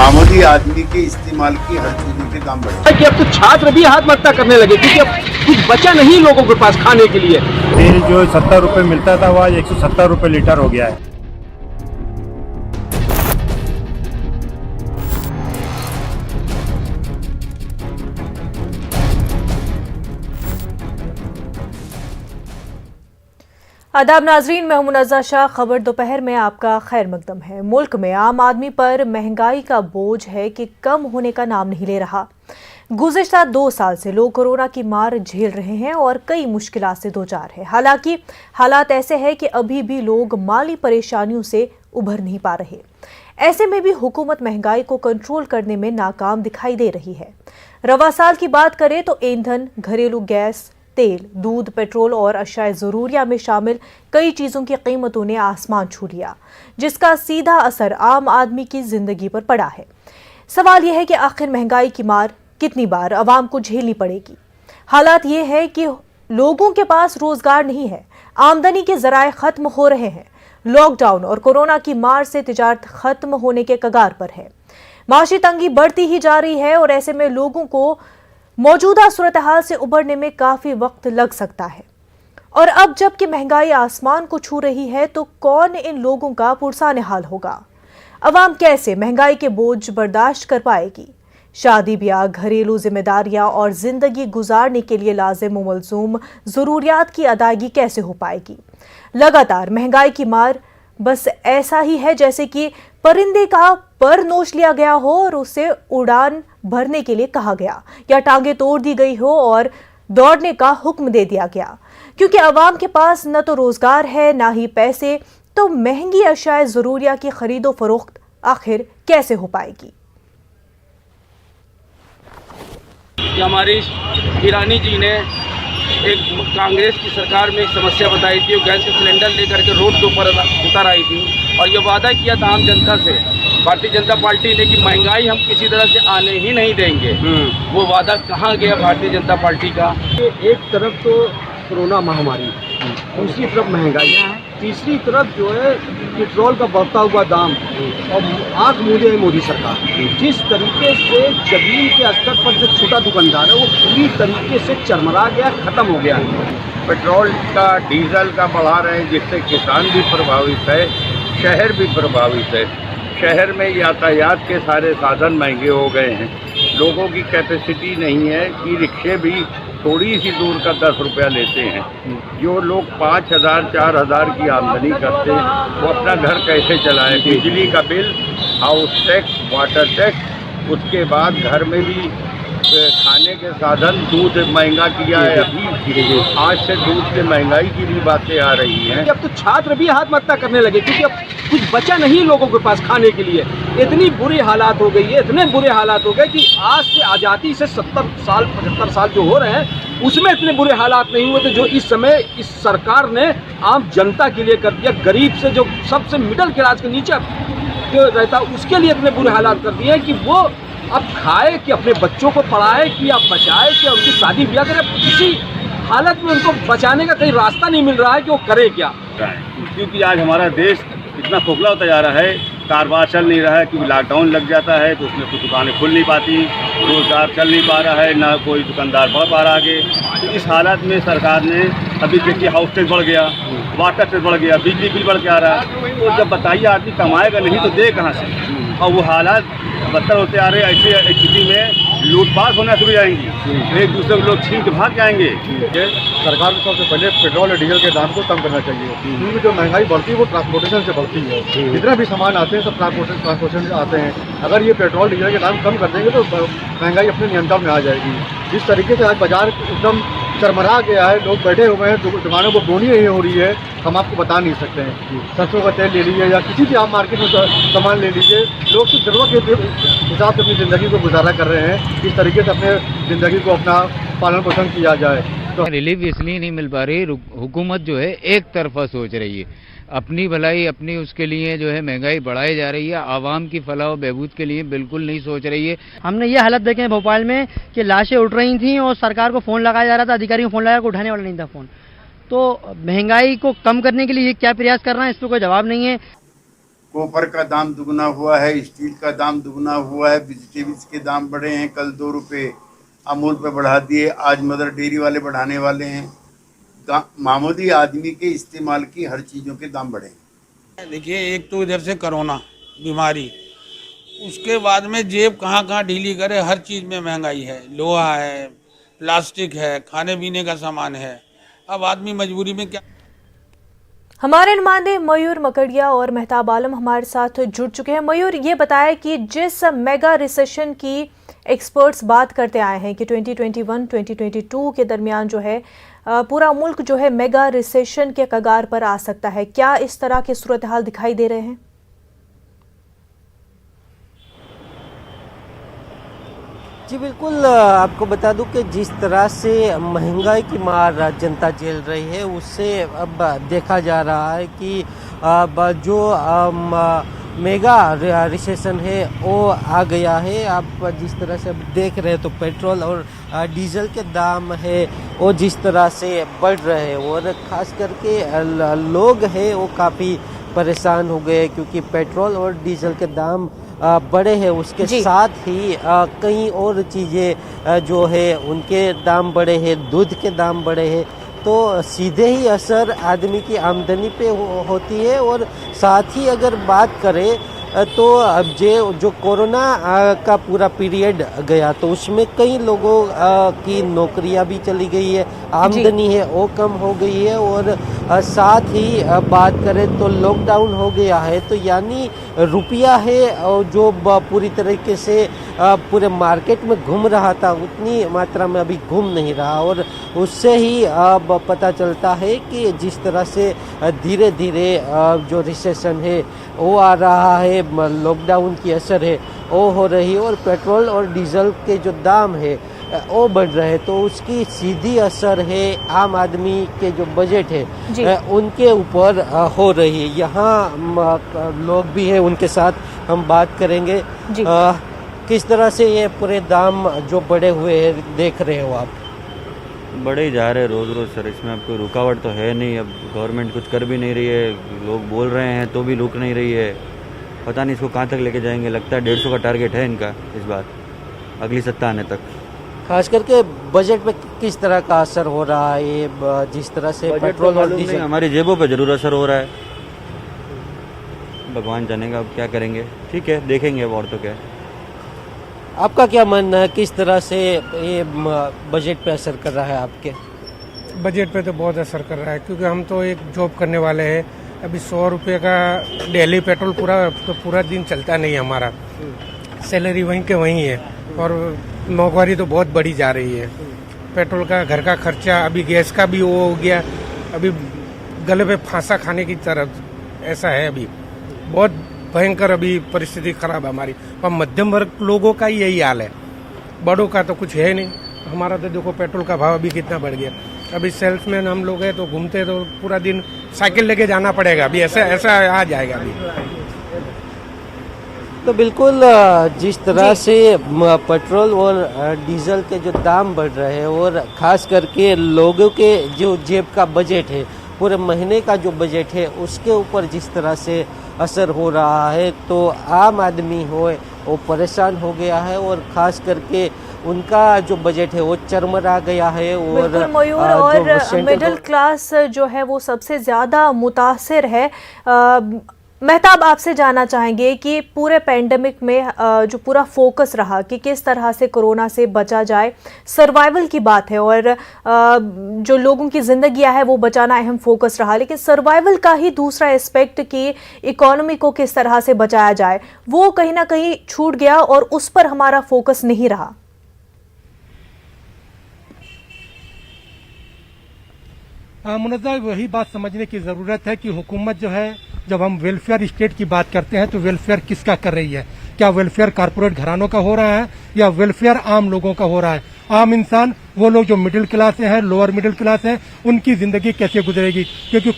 आमदी आदमी के इस्तेमाल की हर चीज के दाम बढ़े कि अब तो छात्र भी आत्महत्या करने लगे क्योंकि अब कुछ बचा नहीं लोगों के पास खाने के लिए। तेल जो 70 रुपये मिलता था वो आज 170 रुपये लीटर हो गया है। आदाब नाजरीन, मैं हूं मुनज़्ज़ा शाह। खबर दोपहर में आपका खैर मकदम है। मुल्क में आम आदमी पर महंगाई का बोझ है कि कम होने का नाम नहीं ले रहा। गुज़िश्ता 2 साल से लोग कोरोना की मार झेल रहे हैं और कई मुश्किलात से दो चार है। हालांकि हालात ऐसे हैं कि अभी भी लोग माली परेशानियों से उभर नहीं पा रहे। ऐसे में भी हुकूमत महंगाई को कंट्रोल करने में नाकाम दिखाई दे रही है। रवा साल की बात करें तो ईंधन, घरेलू गैस, तेल, दूध, पेट्रोल और अशाए ज़रूरिया में शामिल कई चीज़ों की कीमतों ने आसमान छू लिया, जिसका सीधा असर आम आदमी की जिंदगी पर पड़ा है। सवाल यह है कि आखिर महंगाई की मार कितनी बार अवाम को झेलनी पड़ेगी। हालात ये है कि लोगों के पास रोजगार नहीं है, आमदनी के जराए खत्म हो रहे हैं। लॉकडाउन और कोरोना की मार से तिजारत खत्म होने के कगार पर है। माशी तंगी बढ़ती ही जा रही है और ऐसे में लोगों को मौजूदा सूरत हाल से उबरने में काफी वक्त लग सकता है। और अब जबकि महंगाई आसमान को छू रही है तो कौन इन लोगों का पुरसान हाल होगा? अवाम कैसे महंगाई के बोझ बर्दाश्त कर पाएगी? शादी ब्याह, घरेलू जिम्मेदारियां और जिंदगी गुजारने के लिए लाजिम व मलजूम जरूरियात की अदायगी कैसे हो पाएगी? लगातार महंगाई की मार बस ऐसा ही है जैसे कि परिंदे का पर नोच लिया गया हो और उसे उड़ान भरने के लिए कहा गया, या टांगे तोड़ दी गई हो और दौड़ने का हुक्म दे दिया गया। क्योंकि अवाम के पास न तो रोजगार है ना ही पैसे, तो महंगी अशाए जरूरिया की खरीदो फरोख्त आखिर कैसे हो पाएगी? हमारी ईरानी जी ने एक कांग्रेस की सरकार में एक समस्या बताई थी, वो गैस के सिलेंडर लेकर के रोड के ऊपर उतर आई थी और ये वादा किया था आम जनता से, भारतीय जनता पार्टी ने, कि महंगाई हम किसी तरह से आने ही नहीं देंगे। वो वादा कहाँ गया भारतीय जनता पार्टी का? एक तरफ तो कोरोना महामारी, दूसरी तरफ महंगाइयाँ हैं, तीसरी तरफ जो है पेट्रोल का बढ़ता हुआ दाम और आंख मूंदे है मोदी सरकार। जिस तरीके से जमीन के स्तर पर जो छोटा दुकानदार है वो पूरी तरीके से चरमरा गया, खत्म हो गया है। पेट्रोल का, डीजल का बढ़ा रहे हैं, जिससे किसान भी प्रभावित है, शहर भी प्रभावित है। शहर में यातायात के सारे साधन महंगे हो गए हैं। लोगों की कैपेसिटी नहीं है कि रिक्शे भी थोड़ी सी दूर का 10 रुपया लेते हैं। जो लोग 5,000 4,000 की आमदनी करते हैं वो अपना घर कैसे चलाएं? बिजली का bill, house tax, water tax, उसके बाद घर में भी खाने के साधन, दूध महंगा किया है अभी, आज से दूध से महंगाई की भी बातें आ रही हैं। अब तो छात्र भी आत्महत्या करने लगे क्योंकि अब कुछ बचा नहीं लोगों के पास खाने के लिए। इतनी बुरी हालात हो गई है, इतने बुरे हालात हो गए कि आज से आज़ादी से 70 साल 75 साल जो हो रहे हैं उसमें इतने बुरे हालात नहीं हुए थे जो इस समय इस सरकार ने आम जनता के लिए कर दिया। गरीब से जो सबसे मिडिल क्लास के नीचे जो रहता उसके लिए इतने बुरे हालात कर दिए कि वो अब खाए कि अपने बच्चों को पढ़ाए कि अब बचाए कि उनकी शादी ब्याह करे। किसी हालत में उनको बचाने का कहीं रास्ता नहीं मिल रहा है कि वो करे क्या। क्योंकि आज हमारा देश इतना खोखला होता जा रहा है, कारोबार चल नहीं रहा है, क्योंकि लॉकडाउन लग जाता है तो उसमें कुछ दुकानें खुल नहीं पाती, रोजगार चल नहीं पा रहा है, ना कोई दुकानदार बढ़ पा रहा आगे। तो इस हालत में सरकार ने अभी देखिए हाउस टैक्स बढ़ गया, वाटर टैक्स बढ़ गया, बिजली बिल बढ़ के आ रहा है। तो जब बताइए आदमी कमाएगा नहीं तो दे कहाँ से? और वो हालात बदतर होते आ रहे हैं। ऐसी स्थिति में लूटपाट होना शुरू जाएंगी, एक दूसरे को लोग छीन के भाग जाएंगे। सरकार को सबसे पहले पेट्रोल और डीजल के दाम को कम करना चाहिए, क्योंकि जो महंगाई बढ़ती है वो ट्रांसपोर्टेशन से बढ़ती है। जितने भी सामान आते हैं सब ट्रांसपोर्टेशन से आते हैं। अगर ये पेट्रोल डीजल के दाम कम कर देंगे तो महंगाई अपने नियंत्रण में आ जाएगी। जिस तरीके से आज बाजार एकदम चरमरा गया है, लोग बैठे हुए हैं, दुकानों को बोनी नहीं हो रही है, हम आपको बता नहीं सकते हैं। सरसों का तेल ले लीजिए या किसी भी आप मार्केट में सामान ले लीजिए, लोग सिर्फ जरूरत के हिसाब से अपनी ज़िंदगी को गुजारा कर रहे हैं। इस तरीके से अपने ज़िंदगी को अपना पालन पोषण किया जाए। तो रिलीफ इसलिए नहीं मिल पा रही, हुकूमत जो है एक तरफा सोच रही है, अपनी भलाई अपनी उसके लिए जो है महंगाई बढ़ाई जा रही है, आवाम की फलाह बहबूद के लिए बिल्कुल नहीं सोच रही है। हमने ये हालत देखे हैं भोपाल में कि लाशें उठ रही थी और सरकार को फ़ोन लगाया जा रहा था, अधिकारी को फ़ोन लगाया, उठाने वाला नहीं था फ़ोन। तो महंगाई को कम करने के लिए ये क्या प्रयास कर रहे हैं, इस पर कोई जवाब नहीं है। कॉपर का दाम दुगना हुआ है, स्टील का दाम दुगना हुआ है, वेजिटेबल्स के दाम बढ़े हैं। कल 2 रुपये अमूल पे बढ़ा दिए, आज मदर डेयरी वाले बढ़ाने वाले हैं। मामूली आदमी के इस्तेमाल की हर चीज़ों के दाम बढ़े हैं। देखिए, एक तो इधर से कोरोना बीमारी, उसके बाद में जेब कहाँ कहाँ ढीली करे, हर चीज़ में महंगाई है। लोहा है, प्लास्टिक है, खाने पीने का सामान है। अब आदमी मजबूरी में क्या। हमारे नुमाइंदे मयूर मकड़िया और मेहताब आलम हमारे साथ जुड़ चुके हैं। मयूर, ये बताया कि जिस मेगा रिसेशन की एक्सपर्ट्स बात करते आए हैं कि 2021-2022 के दरमियान जो है पूरा मुल्क जो है मेगा रिसेशन के कगार पर आ सकता है, क्या इस तरह के सूरत हाल दिखाई दे रहे हैं? जी बिल्कुल, आपको बता दूं कि जिस तरह से महंगाई की मार जनता झेल रही है, उससे अब देखा जा रहा है कि अब जो मेगा रिसेशन है वो आ गया है। आप जिस तरह से देख रहे हैं तो पेट्रोल और डीजल के दाम है वो जिस तरह से बढ़ रहे हैं, और ख़ास करके लोग हैं वो काफ़ी परेशान हो गए क्योंकि पेट्रोल और डीजल के दाम बढ़े हैं। उसके साथ ही कई और चीज़ें जो है उनके दाम बढ़े हैं, दूध के दाम बढ़े हैं, तो सीधे ही असर आदमी की आमदनी पे होती है। और साथ ही अगर बात करें तो अब जो कोरोना का पूरा पीरियड गया तो उसमें कई लोगों की नौकरियां भी चली गई है, आमदनी है वो कम हो गई है। और साथ ही बात करें तो लॉकडाउन हो गया है, तो यानी रुपया है जो पूरी तरीके से पूरे मार्केट में घूम रहा था उतनी मात्रा में अभी घूम नहीं रहा। और उससे ही अब पता चलता है कि जिस तरह से धीरे धीरे जो रिसेशन है वो आ रहा है, लॉकडाउन की असर है वो हो रही है, और पेट्रोल और डीजल के जो दाम है वो बढ़ रहे हैं, तो उसकी सीधी असर है आम आदमी के जो बजट है उनके ऊपर हो रही है। यहाँ लोग भी हैं, उनके साथ हम बात करेंगे। किस तरह से ये पूरे दाम जो बढ़े हुए हैं देख रहे हो आप? बढ़े ही जा रहे हैं रोज़ रोज़ सर, इसमें अब कोई रुकावट तो है नहीं। अब गवर्नमेंट कुछ कर भी नहीं रही है, लोग बोल रहे हैं तो भी रुक नहीं रही है। पता नहीं इसको कहाँ तक लेके जाएंगे। लगता है 150 का टारगेट है इनका इस बार, अगली सत्ता आने तक। खास करके बजट पे किस तरह का असर हो रहा है ये, जिस तरह से पेट्रोल और डीजल? हमारी जेबों पे जरूर असर हो रहा है, भगवान जानेगा अब क्या करेंगे। ठीक है, देखेंगे अब और तो क्या। आपका क्या मानना है, किस तरह से ये बजट पे असर कर रहा है आपके? बजट पे तो बहुत असर कर रहा है, क्योंकि हम तो एक जॉब करने वाले हैं। अभी 100 रुपये का डेली पेट्रोल पूरा दिन चलता नहीं है हमारा, सैलरी वहीं के वहीं है, और महंगाई तो बहुत बढ़ी जा रही है। पेट्रोल का, घर का खर्चा, अभी गैस का भी वो हो गया, अभी गले पे फांसा खाने की तरफ ऐसा है। अभी बहुत भयंकर अभी परिस्थिति खराब है हमारी, और मध्यम वर्ग लोगों का ही यही हाल है, बड़ों का तो कुछ है नहीं। हमारा तो देखो पेट्रोल का भाव अभी कितना बढ़ गया। अभी सेल्समैन हम लोग हैं तो घूमते तो पूरा दिन साइकिल लेके जाना पड़ेगा, अभी ऐसा आ जाएगा अभी। तो बिल्कुल जिस तरह से पेट्रोल और डीजल के जो दाम बढ़ रहे हैं, और ख़ास करके लोगों के जो जेब का बजट है, पूरे महीने का जो बजट है उसके ऊपर जिस तरह से असर हो रहा है, तो आम आदमी हो वो परेशान हो गया है। और ख़ास करके उनका जो बजट है वो चरमरा गया है। और मयूर, और मिडिल क्लास जो है वो सबसे ज़्यादा मुतासिर है। मेहताब, आपसे जानना चाहेंगे कि पूरे पेंडेमिक में जो पूरा फोकस रहा कि किस तरह से कोरोना से बचा जाए, सर्वाइवल की बात है, और जो लोगों की ज़िंदगियां है वो बचाना अहम फोकस रहा, लेकिन सर्वाइवल का ही दूसरा एस्पेक्ट कि इकोनॉमी को किस तरह से बचाया जाए, वो कहीं ना कहीं छूट गया और उस पर हमारा फोकस नहीं रहा। मुनज़्ज़ा, वही बात समझने की ज़रूरत है कि हुकूमत जो है, जब हम वेलफेयर स्टेट की बात करते हैं तो वेलफेयर किसका कर रही है? क्या वेलफेयर कारपोरेट घरानों का हो रहा है या वेलफेयर आम लोगों का हो रहा है? आम इंसान, वो लोग जो मिडिल क्लास से हैं, लोअर मिडिल क्लास हैं, उनकी जिंदगी कैसे गुजरेगी। क्योंकि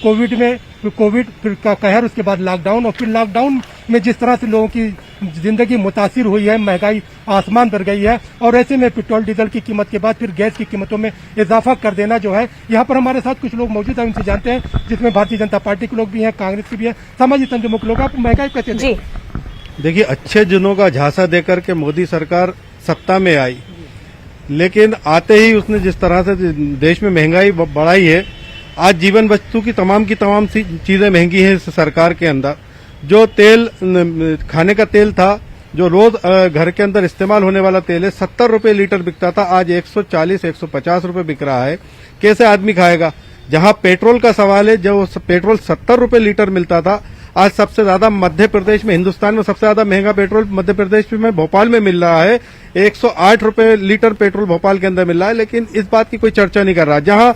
कोविड फिर का कहर, उसके बाद लॉकडाउन, और फिर लॉकडाउन में जिस तरह से लोगों की जिंदगी मुतासिर हुई है, महंगाई आसमान पर गई है, और ऐसे में पेट्रोल डीजल की कीमत के बाद फिर गैस की कीमतों में इजाफा कर देना जो है। यहाँ पर हमारे साथ कुछ लोग मौजूद हैं, उनसे जानते हैं, जिसमें भारतीय जनता पार्टी के लोग भी हैं, कांग्रेस के भी हैं, सामाजिक तंत्र मुख्य लोग। आप महंगाई कैसे जी देखिए, अच्छे दिनों का झांसा देकर के मोदी सरकार सत्ता में आई, लेकिन आते ही उसने जिस तरह से देश में महंगाई बढ़ाई है, आज जीवन वस्तु की तमाम चीजें महंगी हैं इस सरकार के अंदर। जो तेल, खाने का तेल था, जो रोज घर के अंदर इस्तेमाल होने वाला तेल है, 70 रुपए लीटर बिकता था, आज 140-150 रुपए बिक रहा है। कैसे आदमी खाएगा? जहां पेट्रोल का सवाल है, जो पेट्रोल 70 रुपए लीटर मिलता था, आज सबसे ज्यादा मध्य प्रदेश में, हिंदुस्तान में सबसे ज्यादा महंगा पेट्रोल मध्य प्रदेश में भोपाल में मिल रहा है। 108 रुपए लीटर पेट्रोल भोपाल के अंदर मिल रहा है, लेकिन इस बात की कोई चर्चा नहीं कर रहा। जहां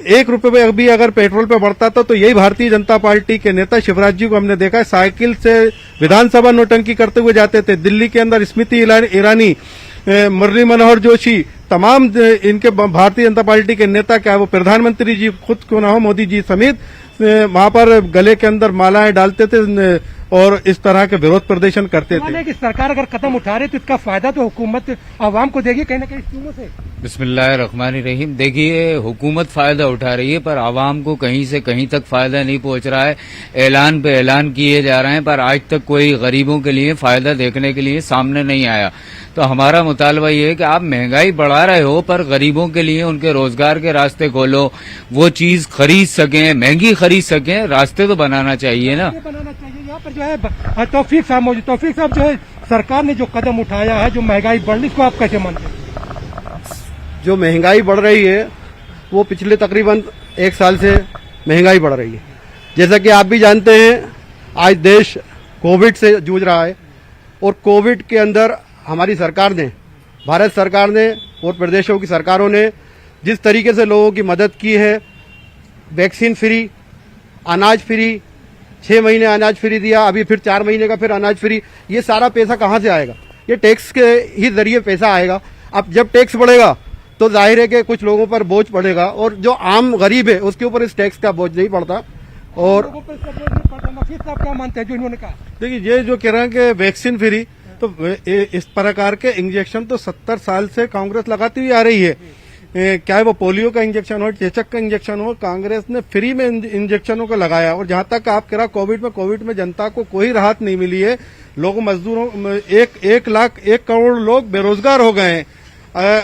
1 रुपए भी अगर पेट्रोल पे बढ़ता था, तो यही भारतीय जनता पार्टी के नेता शिवराज जी को हमने देखा है, साइकिल से विधानसभा नौटंकी करते हुए जाते थे। दिल्ली के अंदर स्मृति ईरानी, मुरली मनोहर जोशी, तमाम इनके भारतीय जनता पार्टी के नेता, क्या वो प्रधानमंत्री जी खुद क्यों ना हो, मोदी जी समेत, वहां पर गले के अंदर मालाएं डालते थे और इस तरह के विरोध प्रदर्शन करते थे। कि सरकार अगर कदम उठा रही तो इसका फायदा तो हुकूमत आवाम को देगी कहीं ना कहीं स्कीमों से। बिस्मिल्लाहिर्रहमानिर्रहीम। देखिए, हुकूमत फायदा उठा रही है, पर आवाम को कहीं से कहीं तक फायदा नहीं पहुंच रहा है। ऐलान पे ऐलान किए जा रहे हैं, पर आज तक कोई गरीबों के लिए फायदा देखने के लिए सामने नहीं आया। तो हमारा मुतालबा ये है कि आप महंगाई बढ़ा रहे हो, पर गरीबों के लिए उनके रोजगार के रास्ते खोलो, वो चीज खरीद सकें, महंगी खरीद सकें, रास्ते तो बनाना चाहिए ना। यहाँ पर जो है तौफीक साहब मौजूद। तौफीक साहब, जो है सरकार ने जो कदम उठाया है, जो महंगाई बढ़ रही, इसको आप कैसे मानते हैं? जो महंगाई बढ़ रही है, वो पिछले तकरीबन 1 साल से महंगाई बढ़ रही है। जैसा कि आप भी जानते हैं, आज देश कोविड से जूझ रहा है, और कोविड के अंदर हमारी सरकार ने, भारत सरकार ने और प्रदेशों की सरकारों ने जिस तरीके से लोगों की मदद की है, वैक्सीन फ्री, अनाज फ्री, 6 महीने अनाज फ्री दिया, अभी फिर 4 महीने का फिर अनाज फ्री। ये सारा पैसा कहाँ से आएगा? ये टैक्स के ही जरिए पैसा आएगा। अब जब टैक्स बढ़ेगा तो जाहिर है कि कुछ लोगों पर बोझ पड़ेगा, और जो आम गरीब है उसके ऊपर इस टैक्स का बोझ नहीं पड़ता। और नफीस साहब क्या मानते हैं जो इन्होंने कहा? देखिए, ये जो कह रहे हैं कि वैक्सीन फ्री, तो इस प्रकार के इंजेक्शन तो 70 साल से कांग्रेस लगाती हुई आ रही है। क्या वो पोलियो का इंजेक्शन हो, चेचक का इंजेक्शन हो, कांग्रेस ने फ्री में इंजेक्शनों को लगाया। और जहां तक आप कह रहा, कोविड में जनता को कोई राहत नहीं मिली है। लोग, मजदूरों, 1 करोड़ लोग बेरोजगार हो गए हैं।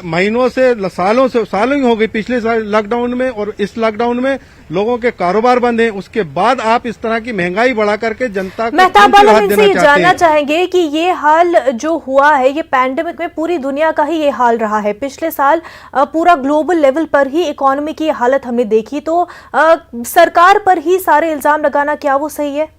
महीनों से, सालों ही हो गई, पिछले लॉकडाउन में और इस लॉकडाउन में लोगों के कारोबार बंद हैं। उसके बाद आप इस तरह की महंगाई बढ़ा करके जनता को मेहताब आलम इनसे जानना चाहेंगे कि ये हाल जो हुआ है, ये पैंडेमिक में पूरी दुनिया का ही ये हाल रहा है। पिछले साल पूरा ग्लोबल लेवल पर ही इकोनॉमी की हालत हमने देखी, तो सरकार पर ही सारे इल्जाम लगाना, क्या वो सही है?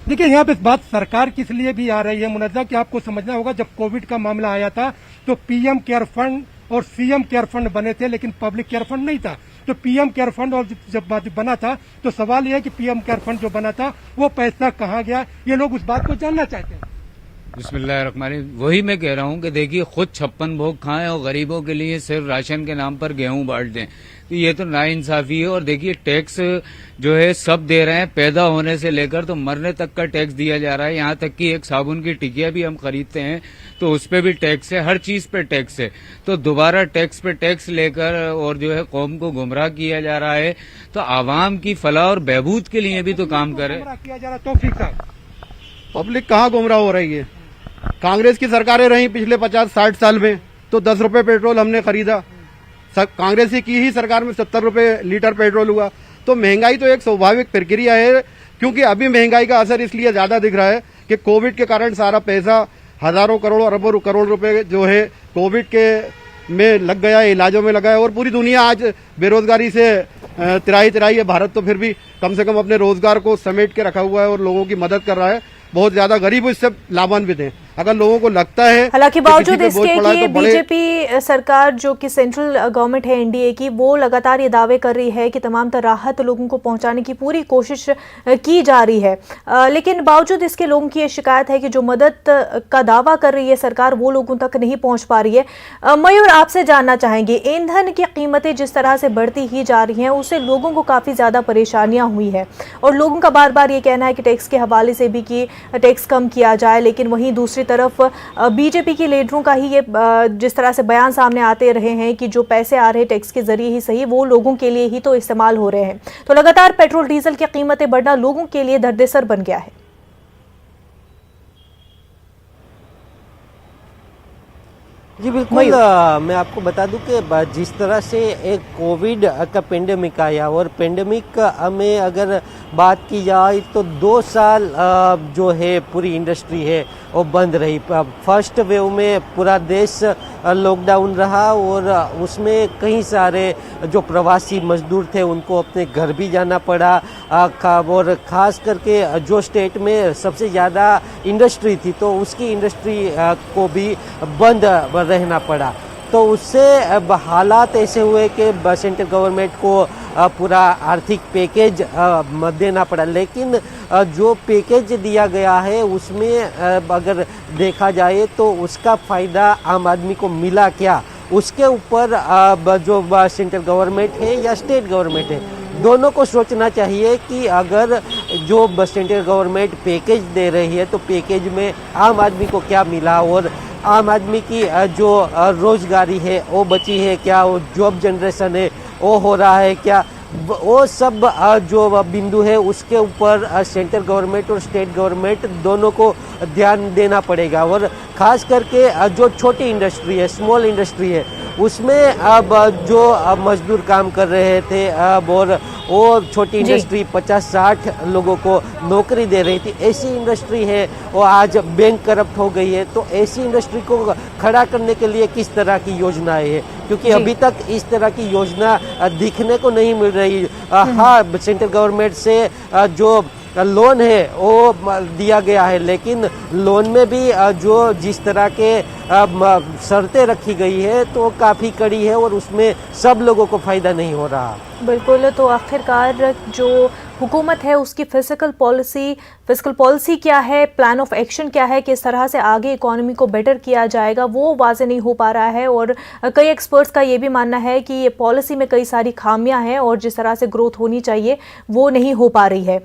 देखिए, यहाँ पे बात सरकार किस लिए भी आ रही है मुनज़्ज़ा, कि आपको समझना होगा, जब कोविड का मामला आया था तो पीएम केयर फंड और सीएम केयर फंड बने थे, लेकिन पब्लिक केयर फंड नहीं था। तो पीएम केयर फंड और जब बना था, तो सवाल यह है कि पीएम केयर फंड जो बना था वो पैसा कहाँ गया, ये लोग उस बात को जानना चाहते हैं। बिस्मिल्लाहिर्रहमानिर्रहीम। वही मैं कह रहा हूँ कि देखिए, खुद 56 भोग खाएं और गरीबों के लिए सिर्फ राशन के नाम पर गेहूं बांट दें, तो ये तो नाइंसाफी है। और देखिए, टैक्स जो है सब दे रहे हैं, पैदा होने से लेकर तो मरने तक का टैक्स दिया जा रहा है। यहाँ तक कि एक साबुन की टिकिया भी हम खरीदते हैं तो उस पर भी टैक्स है, हर चीज पे टैक्स है। तो दोबारा टैक्स पे टैक्स लेकर और जो है कौम को गुमराह किया जा रहा है। तो आवाम की फलाह और बहबूद के लिए भी तो काम करे। पब्लिक कहाँ गुमराह हो रही है? कांग्रेस की सरकारें रही पिछले 50-60 साल में, तो 10 रुपए पेट्रोल हमने खरीदा। कांग्रेस की ही सरकार में 70 रुपए लीटर पेट्रोल हुआ। तो महंगाई तो एक स्वाभाविक प्रक्रिया है, क्योंकि अभी महंगाई का असर इसलिए ज्यादा दिख रहा है कि कोविड के कारण सारा पैसा, हजारों करोड़, अरबों करोड़ रुपए जो है कोविड के में लग गया, इलाजों में लगा है। और पूरी दुनिया आज बेरोजगारी से तिराही है। भारत तो फिर भी कम से कम अपने रोजगार को समेट के रखा हुआ है और लोगों की मदद कर रहा है। बहुत ज्यादा गरीब इससे लाभान्वित हैं। अगर लोगों को लगता है हालांकि बावजूद किसी पे बोझ इसके पड़ा है कि तो बड़े बीजेपी सरकार जो कि सेंट्रल गवर्नमेंट है एनडीए की, वो लगातार ये दावे कर रही है कि तमाम तरह राहत लोगों को पहुंचाने की पूरी कोशिश की जा रही है, लेकिन बावजूद इसके लोगों की ये शिकायत है कि जो मदद का दावा कर रही है सरकार वो लोगों तक नहीं पहुंच पा रही है। मयूर, आपसे जानना चाहेंगे, ईंधन की कीमतें जिस तरह से बढ़ती ही जा रही हैं उससे लोगों को काफ़ी ज़्यादा परेशानियां हुई है और लोगों का बार बार ये कहना है कि टैक्स के हवाले से भी कि टैक्स कम किया जाए, लेकिन वहीं दूसरी तरफ बीजेपी के लीडरों का ही ये जिस तरह से बयान सामने आते रहे हैं कि जो पैसे आ रहे हैं टैक्स के जरिए ही सही वो लोगों के लिए ही तो इस्तेमाल हो रहे हैं। तो लगातार पेट्रोल डीजल की कीमतें बढ़ना लोगों के लिए दर्देसर बन गया है। जी बिल्कुल, मैं आपको बता दूं कि जिस तरह से एक कोविड का पेंडेमिक आया और पेंडेमिक में अगर बात की जाए तो 2 साल जो है पूरी इंडस्ट्री है वो बंद रही। फर्स्ट वेव में पूरा देश लॉकडाउन रहा और उसमें कई सारे जो प्रवासी मजदूर थे उनको अपने घर भी जाना पड़ा, और ख़ास करके जो स्टेट में सबसे ज़्यादा इंडस्ट्री थी तो उसकी इंडस्ट्री को भी बंद रहना पड़ा। तो उससे हालात ऐसे हुए कि सेंट्रल गवर्नमेंट को पूरा आर्थिक पैकेज देना पड़ा, लेकिन जो पैकेज दिया गया है उसमें अगर देखा जाए तो उसका फ़ायदा आम आदमी को मिला क्या, उसके ऊपर जो सेंट्रल गवर्नमेंट है या स्टेट गवर्नमेंट है दोनों को सोचना चाहिए कि अगर जो सेंट्रल गवर्नमेंट पैकेज दे रही है तो पैकेज में आम आदमी को क्या मिला और आम आदमी की जो रोजगारी है वो बची है क्या, वो जॉब जनरेशन है वो हो रहा है क्या, वो सब जो बिंदु है उसके ऊपर सेंट्रल गवर्नमेंट और स्टेट गवर्नमेंट दोनों को ध्यान देना पड़ेगा। और ख़ास करके जो छोटी इंडस्ट्री है, स्मॉल इंडस्ट्री है, उसमें अब जो मजदूर काम कर रहे थे अब और वो छोटी इंडस्ट्री 50-60 लोगों को नौकरी दे रही थी, ऐसी इंडस्ट्री है वो आज बैंक करप्ट हो गई है। तो ऐसी इंडस्ट्री को खड़ा करने के लिए किस तरह की योजनाएं है, क्योंकि अभी तक इस तरह की योजना दिखने को नहीं मिल रही। हाँ, सेंट्रल गवर्नमेंट से जो लोन है वो दिया गया है, लेकिन लोन में भी जो जिस तरह के शर्तें रखी गई है तो काफ़ी कड़ी है और उसमें सब लोगों को फ़ायदा नहीं हो रहा। बिल्कुल, तो आखिरकार जो हुकूमत है उसकी फिजिकल पॉलिसी क्या है, प्लान ऑफ एक्शन क्या है, किस तरह से आगे इकोनॉमी को बेटर किया जाएगा, वो वाज़े नहीं हो पा रहा है। और कई एक्सपर्ट्स का ये भी मानना है कि ये पॉलिसी में कई सारी खामियां हैं और जिस तरह से ग्रोथ होनी चाहिए वो नहीं हो पा रही है।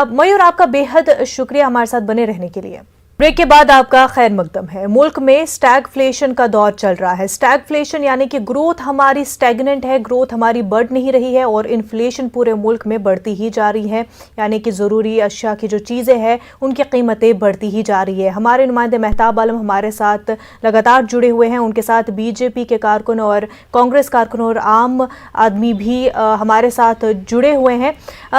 मयूर, आपका बेहद शुक्रिया हमारे साथ बने रहने के लिए। ब्रेक के बाद आपका खैर मकदम है। मुल्क में स्टैगफ्लेशन का दौर चल रहा है। स्टैगफ्लेशन यानी कि ग्रोथ हमारी स्टैगनेंट है, ग्रोथ हमारी बढ़ नहीं रही है और इन्फ्लेशन पूरे मुल्क में बढ़ती ही जा रही है, यानी कि ज़रूरी अशिया की जो चीज़ें हैं उनकी कीमतें बढ़ती ही जा रही है। हमारे नुमाइंदे महताब आलम हमारे साथ लगातार जुड़े हुए हैं, उनके साथ बीजेपी के कारकुन और कांग्रेस कारकुन और आम आदमी भी हमारे साथ जुड़े हुए हैं।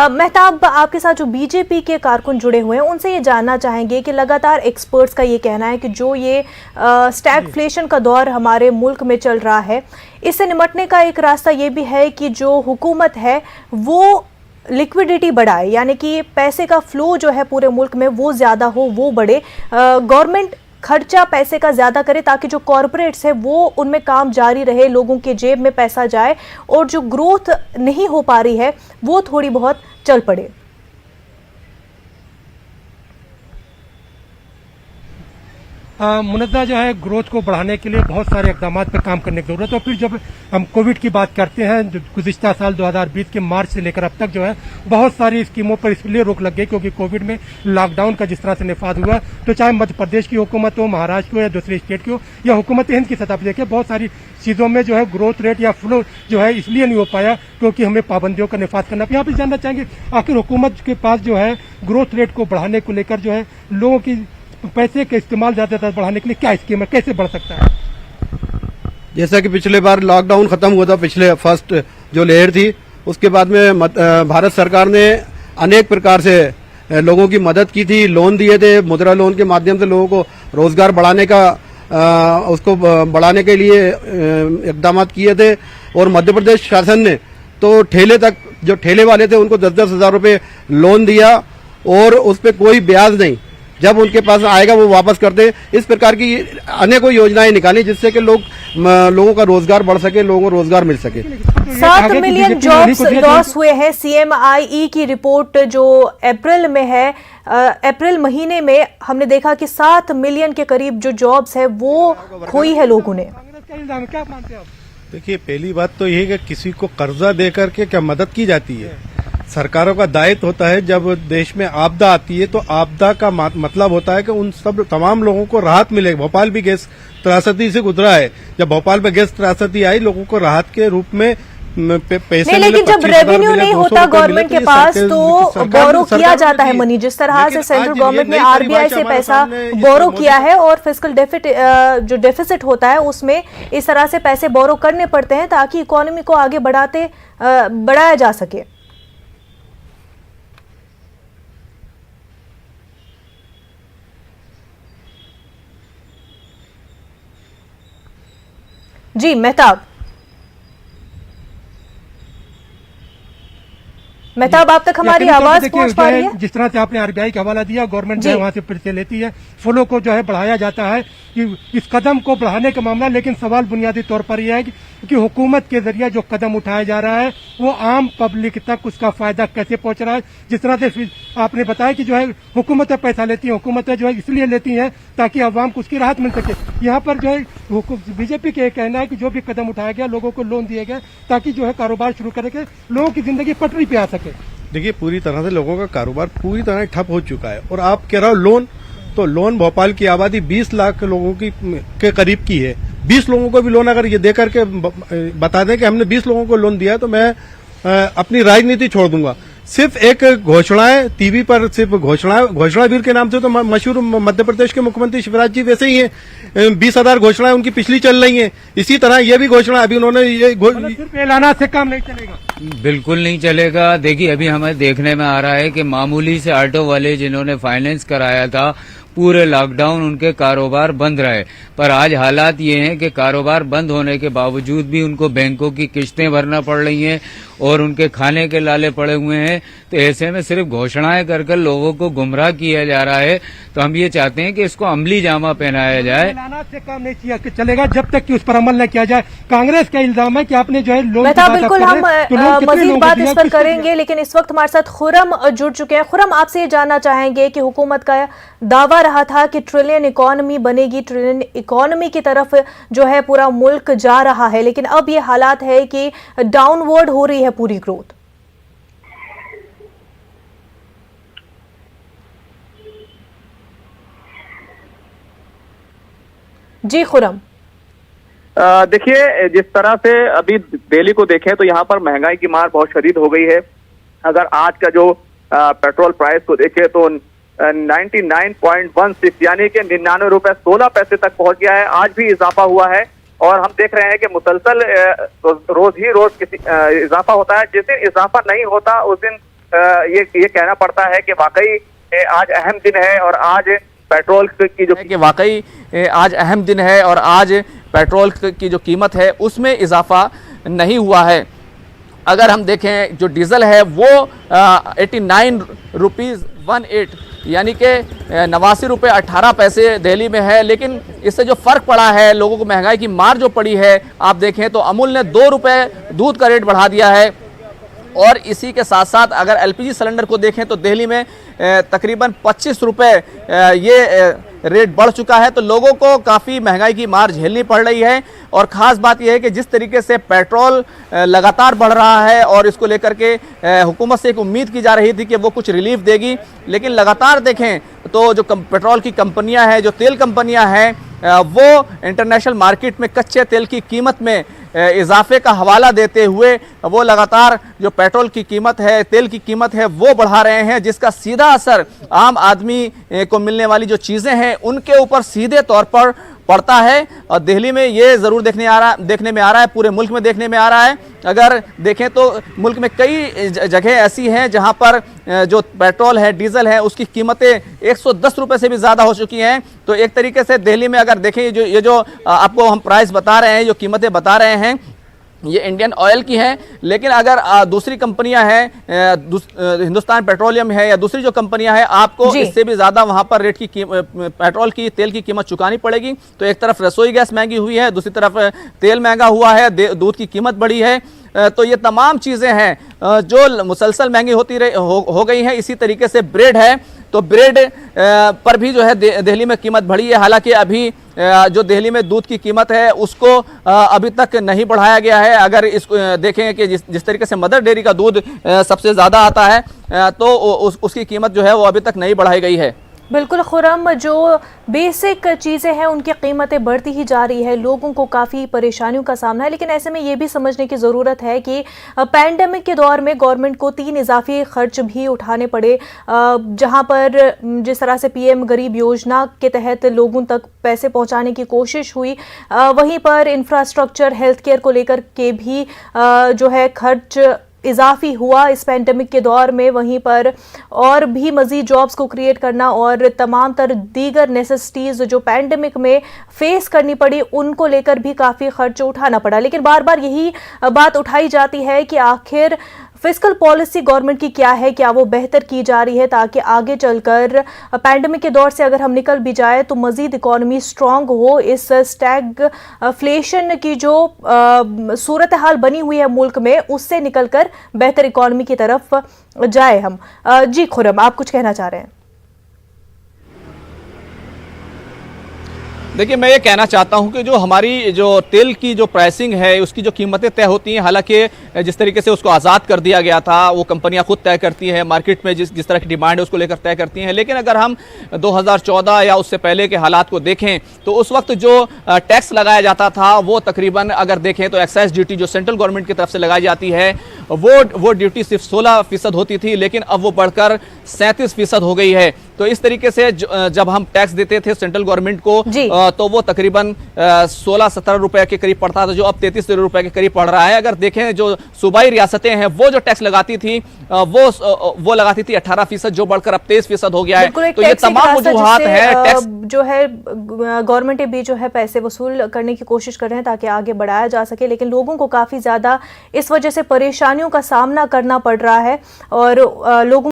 महताब, आपके साथ जो बीजेपी के कारकुन जुड़े हुए हैं उनसे ये जानना चाहेंगे कि लगातार एक्सपर्ट्स का ये कहना है कि जो ये स्टैगफ्लेशन का दौर हमारे मुल्क में चल रहा है, इससे निपटने का एक रास्ता ये भी है कि जो हुकूमत है वो लिक्विडिटी बढ़ाए, यानी कि पैसे का फ्लो जो है पूरे मुल्क में वो ज़्यादा हो, वो बढ़े, गवर्नमेंट खर्चा पैसे का ज़्यादा करे ताकि जो कॉरपोरेट्स है वो उनमें काम जारी रहे, लोगों के जेब में पैसा जाए और जो ग्रोथ नहीं हो पा रही है वो थोड़ी बहुत चल पड़े। मुनज़्ज़ा जो है ग्रोथ को बढ़ाने के लिए बहुत सारे इक़दाम पर काम करने की जरूरत है। और फिर जब हम कोविड की बात करते हैं, जो गुज़िश्ता साल 2020 के मार्च से लेकर अब तक जो है बहुत सारी स्कीमों पर इसलिए रोक लग गई क्योंकि कोविड में लॉकडाउन का जिस तरह से निफाज हुआ, तो चाहे मध्य प्रदेश की हुकूमत हो, महाराष्ट्र हो या दूसरी स्टेट की हो या हुकूमत हिंद की सतह पर देखिए, बहुत सारी चीज़ों में जो है ग्रोथ रेट या फ्लो जो है इसलिए नहीं हो पाया क्योंकि हमें पाबंदियों का निफाज करना। यहाँ पर जानना चाहेंगे आखिर हुकूमत के पास जो है ग्रोथ रेट को बढ़ाने को लेकर जो है लोगों की पैसे का इस्तेमाल ज़्यादातर बढ़ाने के लिए क्या स्कीम है, कैसे बढ़ सकता है? जैसा कि पिछले बार लॉकडाउन खत्म हुआ था, पिछले फर्स्ट जो लहर थी, उसके बाद में भारत सरकार ने अनेक प्रकार से लोगों की मदद की थी, लोन दिए थे, मुद्रा लोन के माध्यम से लोगों को रोजगार बढ़ाने का उसको बढ़ाने के लिए इकदाम किए थे। और मध्य प्रदेश शासन ने तो ठेले तक, जो ठेले वाले थे उनको 10-10 हज़ार रुपये लोन दिया और उस पर कोई ब्याज नहीं। जब उनके पास आएगा वो वापस कर दे। इस प्रकार की अनेकों योजनाएं निकाली जिससे कि लोगों का रोजगार बढ़ सके, लोगों को रोजगार मिल सके। 7 मिलियन जॉब्स लॉस हुए हैं। CMIE की रिपोर्ट जो अप्रैल में है, अप्रैल महीने में हमने देखा कि 7 मिलियन के करीब जो जॉब्स है वो खोई है लोगों ने। क्या मानते हैं आप? देखिए, पहली बात तो ये है कि किसी को कर्जा दे करके क्या मदद की जाती है। सरकारों का दायित्व होता है, जब देश में आपदा आती है तो आपदा का मतलब होता है कि उन सब तमाम लोगों को राहत मिले। भोपाल भी गैस त्रासदी से गुजरा है। जब भोपाल में गैस त्रासदी आई, लोगों को राहत के रूप में पैसे नहीं, लेकिन जब रेवेन्यू नहीं होता गवर्नमेंट के पास तो बोरो किया जाता है मनी। जिस तरह से सेंट्रल गवर्नमेंट ने RBI से पैसा बोरो किया है और फिस्कल जो डेफिसिट होता है उसमें इस तरह से पैसे बोरो करने पड़ते हैं ताकि इकोनॉमी को आगे बढ़ाया जा सके। जी मेहताब, आप तक हमारी आवाज पहुंच पा रही है? जिस तरह से आपने RBI का हवाला दिया, गवर्नमेंट जो है वहां से पैसे लेती है, फ्लो को जो है बढ़ाया जाता है कि इस कदम को बढ़ाने का मामला। लेकिन सवाल बुनियादी तौर पर यह है कि हुकूमत के जरिए जो कदम उठाया जा रहा है वो आम पब्लिक तक उसका फायदा कैसे पहुंच रहा है। जिस तरह से आपने बताया कि जो है हुकूमतें पैसा लेती है, हुकूमतें जो है इसलिए लेती हैं ताकि अवाम को उसकी राहत मिल सके। यहाँ पर जो है बीजेपी का कहना है कि जो भी कदम उठाया गया, लोगों को लोन दिए गए ताकि जो है कारोबार शुरू करके लोगों की जिंदगी पटरी पे आ सके। देखिए, पूरी तरह से लोगों का कारोबार पूरी तरह ठप हो चुका है। और आप कह रहे हो लोन, तो लोन भोपाल की आबादी 20 लाख लोगों की के करीब की है। 20 लोगों को भी लोन अगर ये दे करके बता दें कि हमने 20 लोगों को लोन दिया तो मैं अपनी राजनीति छोड़ दूंगा। सिर्फ एक घोषणाएं टीवी पर, सिर्फ घोषणावीर के नाम से तो मशहूर मध्य प्रदेश के मुख्यमंत्री शिवराज जी वैसे ही हैं। 20,000 घोषणाएं उनकी पिछली चल रही हैं। इसी तरह ये भी घोषणा अभी उन्होंने सिर्फ ऐलाना से काम नहीं चलेगा। बिल्कुल नहीं चलेगा। देखिए, अभी हमें देखने में आ रहा है कि मामूली से ऑटो वाले जिन्होंने फाइनेंस कराया था, पूरे लॉकडाउन उनके कारोबार बंद रहे। पर आज हालात ये हैं कि कारोबार बंद होने के बावजूद भी उनको बैंकों की किस्तें भरना पड़ रही हैं और उनके खाने के लाले पड़े हुए हैं। तो ऐसे में सिर्फ घोषणाएं कर कर लोगों को गुमराह किया जा रहा है। तो हम ये चाहते हैं कि इसको अमली जामा पहनाया जाए। से काम नहीं चलेगा जब तक कि उस पर अमल न किया जाए। कांग्रेस का इल्जाम है कि आपने जो है लोन, बिल्कुल हम मजीद बात इस पर करेंगे, लेकिन इस वक्त हमारे साथ खुरम जुड़ चुके हैं। खुरम, आपसे ये जानना चाहेंगे कि हुकूमत का दावा रहा था कि ट्रिलियन इकोनॉमी बनेगी, ट्रिलियन इकोनॉमी की तरफ जो है पूरा मुल्क जा रहा है, लेकिन अब ये हालात है कि डाउनवर्ड हो रही है पूरी ग्रोथ। जी खुरम, देखिए, जिस तरह से अभी दिल्ली को देखें तो यहाँ पर महंगाई की मार बहुत शदीद हो गई है। अगर आज का जो पेट्रोल प्राइस को देखें तो 99.16 यानी कि 99 रुपए 16 पैसे तक पहुंच गया है। आज भी इजाफा हुआ है और हम देख रहे हैं कि मुसलसल रोज किसी इजाफा होता है। जिस दिन इजाफा नहीं होता उस दिन ये कहना पड़ता है कि वाकई आज अहम दिन है और आज पेट्रोल की जो कि वाकई आज अहम दिन है और आज पेट्रोल की जो कीमत है उसमें इजाफा नहीं हुआ है। अगर हम देखें जो डीजल है वो 89 रुपीज़ 18 यानी कि 89 रुपये 18 पैसे दिल्ली में है। लेकिन इससे जो फ़र्क पड़ा है, लोगों को महंगाई की मार जो पड़ी है, आप देखें तो अमूल ने 2 रुपये दूध का रेट बढ़ा दिया है। और इसी के साथ साथ अगर LPG सिलेंडर को देखें तो दिल्ली में तकरीबन 25 रुपये ये रेट बढ़ चुका है। तो लोगों को काफ़ी महंगाई की मार झेलनी पड़ रही है। और ख़ास बात यह है कि जिस तरीके से पेट्रोल लगातार बढ़ रहा है और इसको लेकर के हुकूमत से एक उम्मीद की जा रही थी कि वो कुछ रिलीफ देगी, लेकिन लगातार देखें तो जो पेट्रोल की कंपनियां हैं, जो तेल कंपनियां हैं, वो इंटरनेशनल मार्केट में कच्चे तेल की कीमत में इजाफे का हवाला देते हुए वो लगातार जो पेट्रोल की कीमत है, तेल की कीमत है, वो बढ़ा रहे हैं, जिसका सीधा असर आम आदमी को मिलने वाली जो चीज़ें हैं उनके ऊपर सीधे तौर पर पड़ता है। और दिल्ली में ये ज़रूर देखने में आ रहा है, पूरे मुल्क में देखने में आ रहा है। अगर देखें तो मुल्क में कई जगह ऐसी हैं जहां पर जो पेट्रोल है, डीजल है, उसकी कीमतें 110 रुपये से भी ज़्यादा हो चुकी हैं। तो एक तरीके से दिल्ली में अगर देखें ये जो आपको हम प्राइस बता रहे हैं, जो कीमतें बता रहे हैं, ये इंडियन ऑयल की हैं, लेकिन अगर दूसरी कंपनियां हैं, हिंदुस्तान पेट्रोलियम है या दूसरी जो कंपनियां हैं, आपको इससे भी ज़्यादा वहां पर रेट की पेट्रोल की तेल की कीमत चुकानी पड़ेगी। तो एक तरफ रसोई गैस महंगी हुई है, दूसरी तरफ तेल महंगा हुआ है, दूध की कीमत बढ़ी है। तो ये तमाम चीज़ें हैं जो मुसलसल महंगी हो गई हैं। इसी तरीके से ब्रेड है, तो ब्रेड पर भी जो है दिल्ली में कीमत बढ़ी है। हालांकि अभी जो दिल्ली में दूध की कीमत है उसको अभी तक नहीं बढ़ाया गया है। अगर इसको देखें कि जिस तरीके से मदर डेयरी का दूध सबसे ज़्यादा आता है तो उसकी कीमत जो है वो अभी तक नहीं बढ़ाई गई है। बिल्कुल खुरम, जो बेसिक चीज़ें हैं उनकी कीमतें बढ़ती ही जा रही है, लोगों को काफ़ी परेशानियों का सामना है। लेकिन ऐसे में ये भी समझने की ज़रूरत है कि पैंडेमिक के दौर में गवर्नमेंट को 3 इजाफी खर्च भी उठाने पड़े, जहां पर जिस तरह से पीएम गरीब योजना के तहत लोगों तक पैसे पहुंचाने की कोशिश हुई, वहीं पर इंफ्रास्ट्रक्चर हेल्थ केयर को लेकर के भी जो है खर्च इजाफी हुआ इस पैंडेमिक के दौर में। वहीं पर और भी मजीद जॉब्स को क्रिएट करना और तमाम तर दीगर नेसेसिटीज़ जो पैंडेमिक में फेस करनी पड़ी उनको लेकर भी काफ़ी खर्च उठाना पड़ा। लेकिन बार बार यही बात उठाई जाती है कि आखिर फिस्कल पॉलिसी गवर्नमेंट की क्या है, क्या वो बेहतर की जा रही है ताकि आगे चलकर पैंडेमिक के दौर से अगर हम निकल भी जाए तो मज़ीद इकॉनमी स्ट्रॉन्ग हो। इस स्टैगफ्लेशन की जो सूरत हाल बनी हुई है मुल्क में, उससे निकलकर बेहतर इकॉनमी की तरफ जाए हम। जी खुरम, आप कुछ कहना चाह रहे हैं? देखिए, मैं ये कहना चाहता हूं कि जो हमारी जो तेल की जो प्राइसिंग है उसकी जो कीमतें तय होती हैं, हालांकि जिस तरीके से उसको आज़ाद कर दिया गया था वो कंपनियां खुद तय करती हैं, मार्केट में जिस तरह की डिमांड है उसको लेकर तय करती हैं। लेकिन अगर हम 2014 या उससे पहले के हालात को देखें तो उस वक्त जो टैक्स लगाया जाता था वो तकरीबन अगर देखें तो एक्साइज ड्यूटी जो सेंट्रल गवर्नमेंट की तरफ से लगाई जाती है वो ड्यूटी सिर्फ 16% होती थी, लेकिन अब वो बढ़कर 37% हो गई है। तो इस तरीके से जब हम टैक्स देते थे सेंट्रल गवर्नमेंट को तो वो तकरीबन 16-17 रुपए के करीब पड़ता था, जो अब 33 रुपए के करीब पड़ रहा है। अगर देखें जो सूबाई रियासतें हैं वो जो टैक्स लगाती थी वो लगाती थी 18%, जो बढ़कर अब 23% हो गया है। तो ये तमाम वजूहात है। टैक्स जो है गवर्नमेंट भी जो है पैसे वसूल करने की कोशिश कर रहे हैं ताकि आगे बढ़ाया जा सके, लेकिन लोगों को काफी ज्यादा इस वजह से परेशानियों का सामना करना पड़ रहा है और लोगों